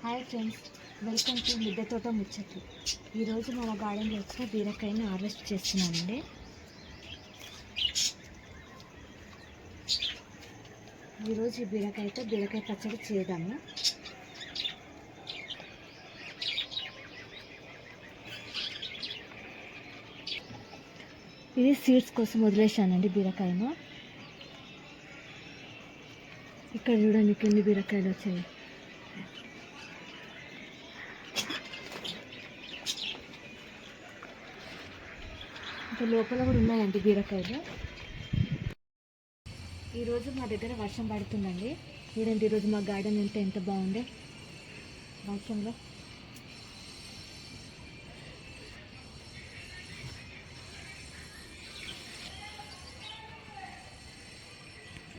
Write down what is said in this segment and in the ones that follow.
Hi friends, welcome to మిద్దె తోట ముచ్చట్లు. ఈరోజు మన గార్డెన్లో వచ్చిన బీరకాయని హార్వెస్ట్ చేస్తున్నానండి. ఈరోజు ఈ బీరకాయ పచ్చడి చేద్దాము. ఇది సీడ్స్ కోసం వదిలేసానండి బీరకాయను. ఇక్కడ చూడండి ఎన్ని బీరకాయలు వచ్చాయి. ఇంకా లోపల కూడా ఉన్నాయండి బీరకాయలు. ఈరోజు మా దగ్గర వర్షం పడుతుందండి. చూడండి ఈరోజు మా గార్డెన్ ఎంత బాగుంది వర్షంలో.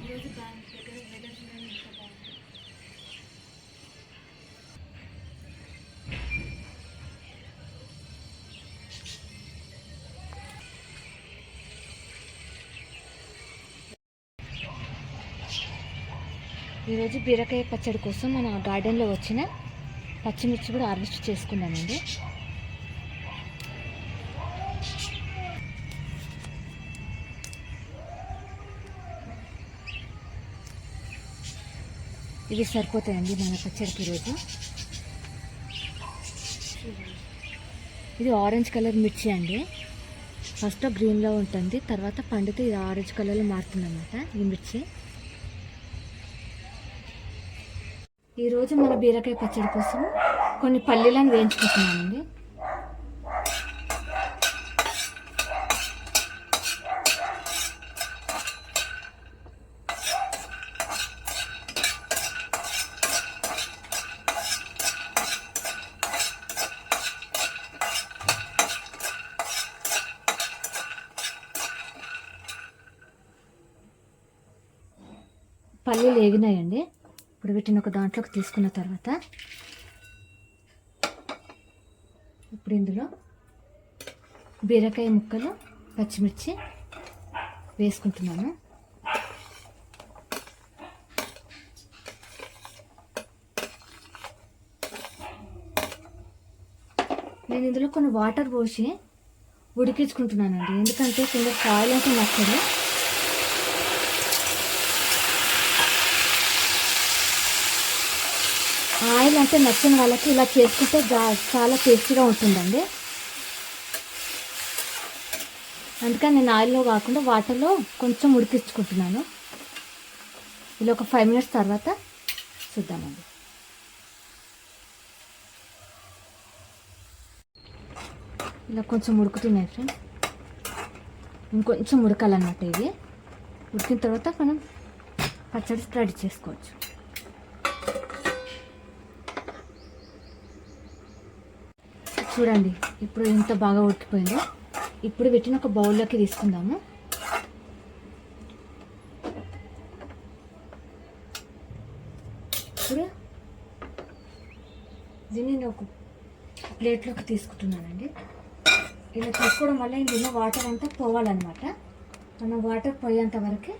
ఈరోజు దగ్గర వెదర్ చూడండి ఎంత బాగుంది. ఈరోజు బీరకాయ పచ్చడి కోసం మన గార్డెన్లో వచ్చిన పచ్చిమిర్చి కూడా హార్వెస్ట్ చేసుకున్నామండి. ఇవి సరిపోతాయండి మన పచ్చడికి ఈరోజు. ఇది ఆరెంజ్ కలర్ మిర్చి అండి. ఫస్ట్ గ్రీన్లో ఉంటుంది, తర్వాత పండితే ఇది ఆరెంజ్ కలర్లో మారుతుంది అన్నమాట ఈ మిర్చి. ఈరోజు మన బీరకాయ పచ్చడి కోసం కొన్ని పల్లీలను వేయించుకుంటున్నానండి. పల్లీలు వేగినాయండి. ఇప్పుడు వీటిని ఒక దాంట్లోకి తీసుకున్న తర్వాత ఇప్పుడు ఇందులో బీరకాయ ముక్కలు, పచ్చిమిర్చి వేసుకుంటున్నాను. నేను ఇందులో కొన్ని వాటర్ పోసి ఉడికించుకుంటున్నానండి, ఎందుకంటే కొంచెం ఆయిల్ అంటే నచ్చదు. ఆయిల్ అంటే నచ్చిన వాళ్ళకి ఇలా చేసుకుంటే చాలా టేస్టీగా ఉంటుందండి. అందుకని నేను ఆయిల్లో కాకుండా వాటర్లో కొంచెం ఉడికించుకుంటున్నాను. ఇలా ఒక 5 minutes తర్వాత చూద్దామండి. ఇలా కొంచెం ఉడుకుతున్నాయి ఫ్రెండ్స్. ఇంకొంచెం ఉడకాలన్నమాట. ఇది ఉడికిన తర్వాత మనం పచ్చడి రెడీ చేసుకోవచ్చు. చూడండి ఇప్పుడు ఎంత బాగా ఉడికిపోయిందో. ఇప్పుడు వీటిని ఒక బౌల్లోకి తీసుకుందాము. ఇప్పుడు దీన్ని నేను ఒక ప్లేట్లోకి తీసుకుంటున్నానండి. ఇలా తీసుకోవడం వల్ల ఇందులో వాటర్ అంతా పోవాలన్నమాట. మనం వాటర్ పోయేంత వరకు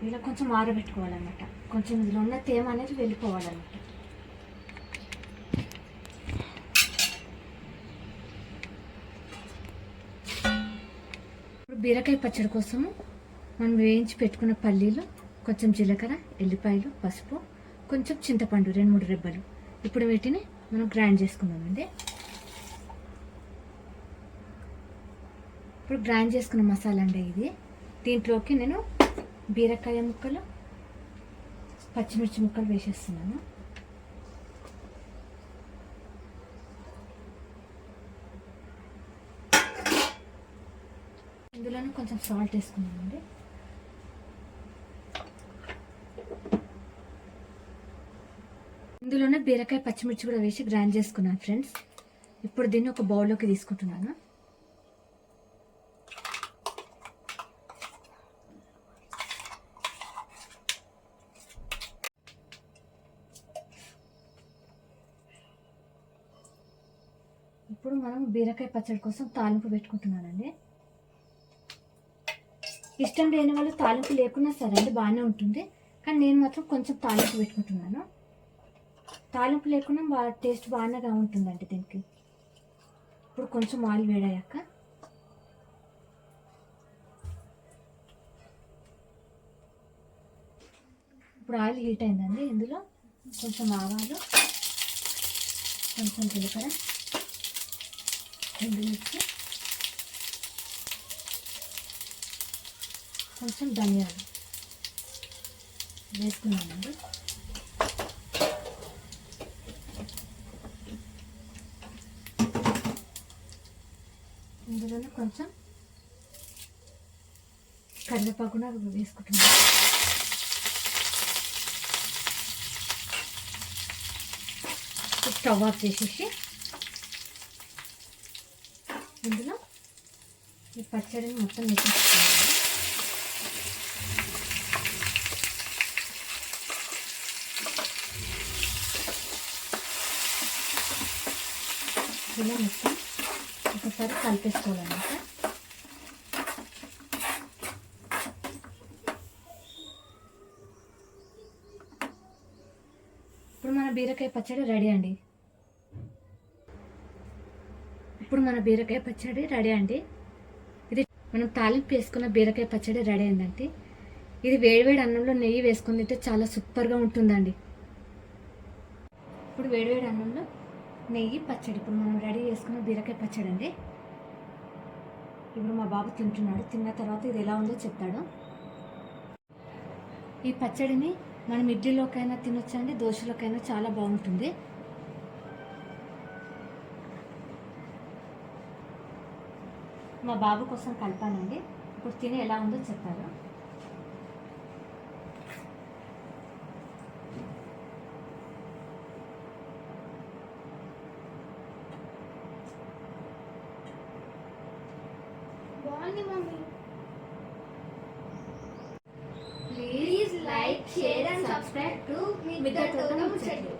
ఇలా కొంచెం ఆరబెట్టుకోవాలన్నమాట. కొంచెం ఇందులో ఉన్న తేమ అనేది వెళ్ళిపోవాలన్నమాట. బీరకాయ పచ్చడి కోసము మనం వేయించి పెట్టుకున్న పల్లీలు, కొంచెం జీలకర్ర, ఎల్లిపాయలు, పసుపు, కొంచెం చింతపండు 2-3 రెబ్బలు. ఇప్పుడు వీటిని మనం గ్రైండ్ చేసుకుందామండి. ఇప్పుడు గ్రైండ్ చేసుకున్న మసాలా అండి ఇది. దీంట్లోకి నేను బీరకాయ ముక్కలు, పచ్చిమిర్చి ముక్కలు వేసేస్తున్నాను. ఇందులోనే కొంచెం సాల్ట్ వేసుకున్నామండి. ఇందులోనే బీరకాయ, పచ్చిమిర్చి కూడా వేసి గ్రైండ్ చేసుకున్నాను ఫ్రెండ్స్. ఇప్పుడు దీన్ని ఒక బౌల్లోకి తీసుకుంటున్నాను. ఇప్పుడు మనం బీరకాయ పచ్చడి కోసం తాలింపు పెట్టుకుంటున్నానండి. ఇష్టం లేని వాళ్ళు తాలింపు లేకున్నా సరే అండి, బాగానే ఉంటుంది. కానీ నేను మాత్రం కొంచెం తాలింపు పెట్టుకుంటున్నాను. తాలింపు లేకుండా టేస్ట్ బాగానే ఉంటుందండి దీనికి. ఇప్పుడు కొంచెం ఆయిల్ వేడయ్యాక ఇప్పుడు ఆయిల్ హీట్ అయిందండి. ఇందులో కొంచెం ఆవాలు, కొంచెం జీలకర్ర, ఎండుమిర్చి, కొంచెం ధనియాలు వేసుకున్నానండి. ఇందులోనే కొంచెం కరివేపాకు కూడా వేసుకుంటున్నాను. స్టవ్ ఆఫ్ చేసేసి ఇందులో ఈ పచ్చడిని మొత్తం వేసేసుకోవాలి. ఇలా మొత్తం ఒకసారి కలిపేసుకోవాలన్నమాట. ఇప్పుడు మన బీరకాయ పచ్చడి రెడీ అండి. ఇది మనం తాలింపు వేసుకున్న బీరకాయ పచ్చడి రెడీ అయిందండి. ఇది వేడివేడి అన్నంలో నెయ్యి వేసుకుని తింటే చాలా సూపర్గా ఉంటుందండి. ఇప్పుడు వేడివేడి అన్నంలో నెయ్యి పచ్చడి, ఇప్పుడు మనం రెడీ చేసుకున్న బీరకాయ పచ్చడి అండి. ఇప్పుడు మా బాబు తింటున్నాడు. తిన్న తర్వాత ఇది ఎలా ఉందో చెప్తాడు. ఈ పచ్చడిని మనం ఇడ్లీలోకైనా తినొచ్చండి, దోశలోకైనా చాలా బాగుంటుంది. మా బాబు కోసం కలిపానండి. ఇప్పుడు తిని ఎలా ఉందో చెప్తారు. బాగుంది mummy. Please like, share and subscribe to Midda Todam Muchadu.